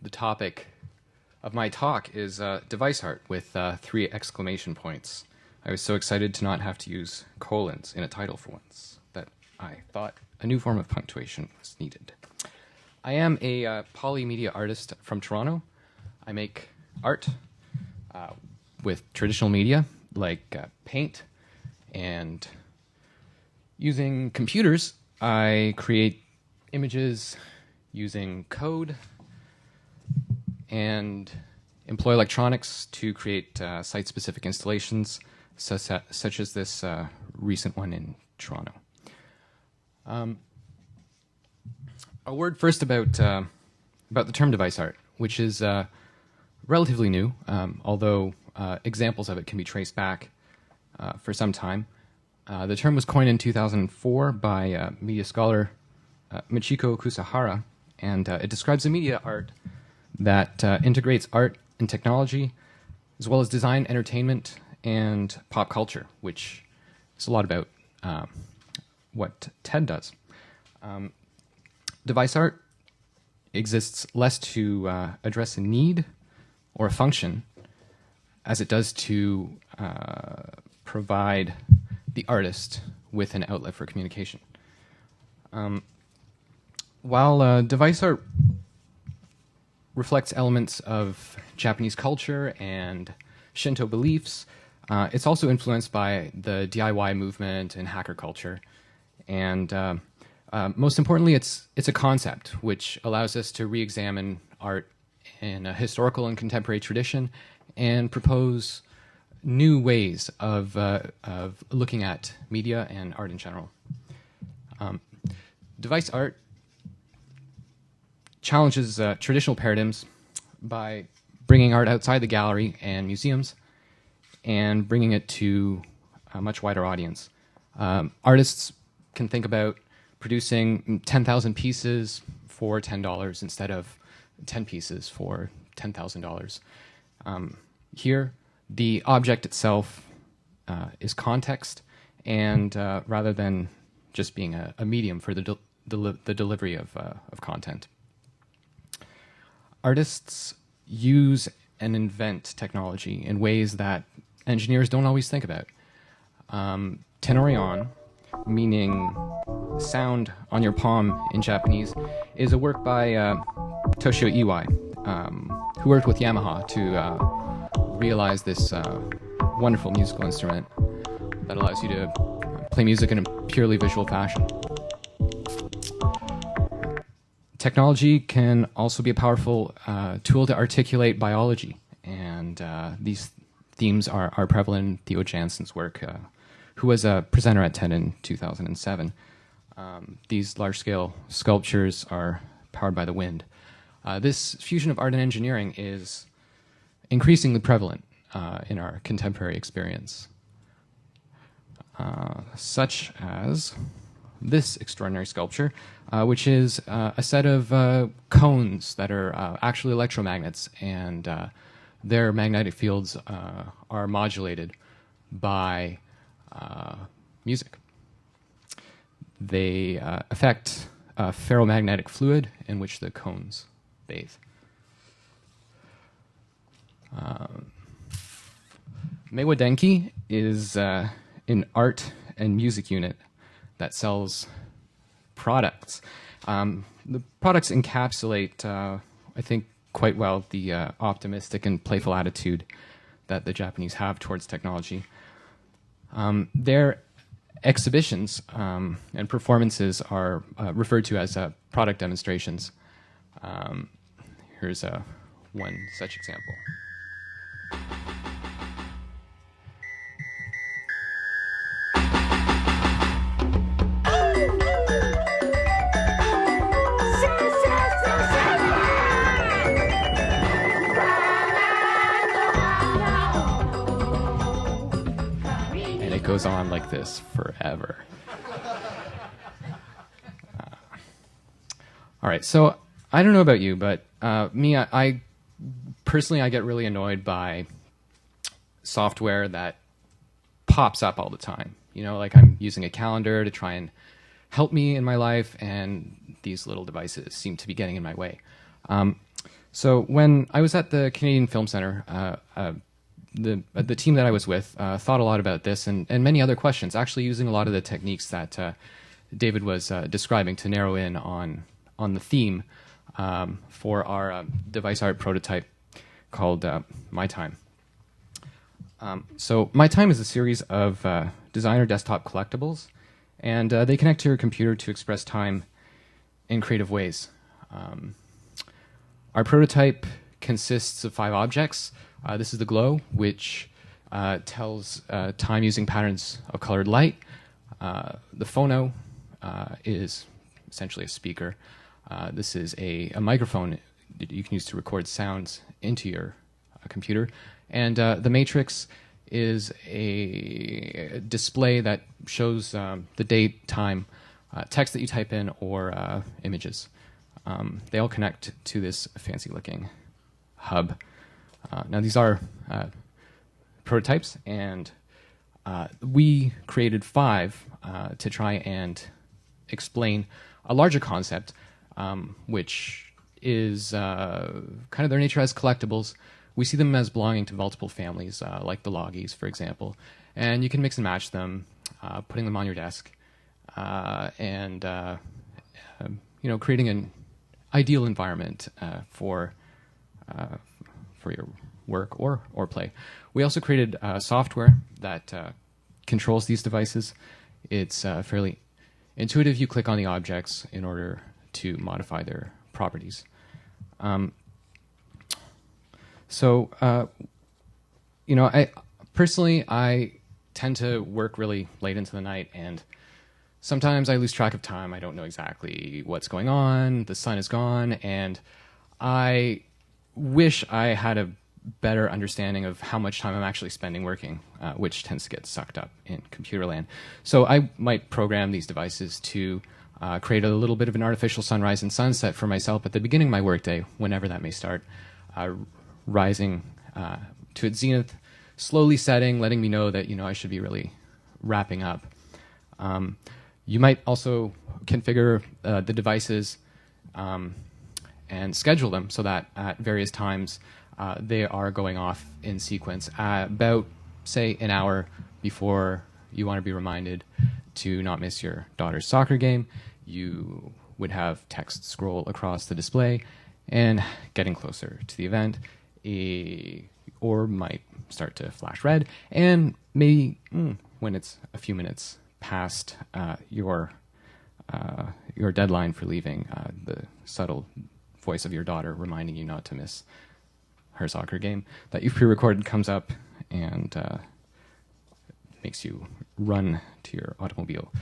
The topic of my talk is device art with 3 exclamation points. I was so excited to not have to use colons in a title for once that I thought a new form of punctuation was needed. I am a polymedia artist from Toronto. I make art with traditional media like paint, and using computers, I create images using code and employ electronics to create site-specific installations, such as this recent one in Toronto. A word first about the term device art, which is relatively new, although examples of it can be traced back for some time. The term was coined in 2004 by media scholar Michiko Kusahara, and it describes a media art that integrates art and technology, as well as design, entertainment, and pop culture, which is a lot about what TED does. Device art exists less to address a need or a function as it does to provide the artist with an outlet for communication. While device art reflects elements of Japanese culture and Shinto beliefs, it's also influenced by the DIY movement and hacker culture. And most importantly, it's a concept which allows us to re-examine art in a historical and contemporary tradition and propose new ways of looking at media and art in general. Device art challenges traditional paradigms by bringing art outside the gallery and museums and bringing it to a much wider audience. Artists can think about producing 10,000 pieces for $10 instead of 10 pieces for $10,000. Here, the object itself is context, and rather than just being a medium for the delivery of content. Artists use and invent technology in ways that engineers don't always think about. Tenori-on, meaning sound on your palm in Japanese, is a work by Toshio Iwai, who worked with Yamaha to realize this wonderful musical instrument that allows you to play music in a purely visual fashion. Technology can also be a powerful tool to articulate biology, and these themes are prevalent in Theo Jansen's work, who was a presenter at TED in 2007. These large-scale sculptures are powered by the wind. This fusion of art and engineering is increasingly prevalent in our contemporary experience, such as this extraordinary sculpture, which is a set of cones that are actually electromagnets, and their magnetic fields are modulated by music. They affect a ferromagnetic fluid in which the cones bathe. Meiwa Denki is an art and music unit that sells products. The products encapsulate, I think, quite well the optimistic and playful attitude that the Japanese have towards technology. Their exhibitions and performances are referred to as product demonstrations. Here's one such example. Goes on like this forever. All right, so I don't know about you, but I personally get really annoyed by software that pops up all the time. You know, like I'm using a calendar to try and help me in my life, and these little devices seem to be getting in my way. So when I was at the Canadian Film Centre, the team that I was with thought a lot about this and many other questions, actually using a lot of the techniques that David was describing to narrow in on the theme for our device art prototype called My Time. So My Time is a series of designer desktop collectibles, and they connect to your computer to express time in creative ways. Our prototype consists of 5 objects. This is the glow, which tells time using patterns of colored light. The phono is essentially a speaker. This is a microphone that you can use to record sounds into your computer. And the matrix is a display that shows the date, time, text that you type in, or images. They all connect to this fancy-looking hub. Now, these are prototypes, and we created 5 to try and explain a larger concept, which is kind of their nature as collectibles. We see them as belonging to multiple families, like the Loggies, for example. And you can mix and match them, putting them on your desk, and creating an ideal environment for your work or play. We also created software that controls these devices. It's fairly intuitive. You click on the objects in order to modify their properties. I personally tend to work really late into the night, and sometimes I lose track of time. I don't know exactly what's going on. The sun is gone, and I wish I had a better understanding of how much time I'm actually spending working, which tends to get sucked up in computer land. So I might program these devices to create a little bit of an artificial sunrise and sunset for myself at the beginning of my workday, whenever that may start, rising to its zenith, slowly setting, letting me know that I should be really wrapping up. You might also configure the devices and schedule them so that at various times they are going off in sequence about, say, an hour before you want to be reminded to not miss your daughter's soccer game. You would have text scroll across the display, and getting closer to the event, or might start to flash red, and maybe when it's a few minutes past your deadline for leaving, the subtle voice of your daughter reminding you not to miss her soccer game that you've pre-recorded comes up and makes you run to your automobile.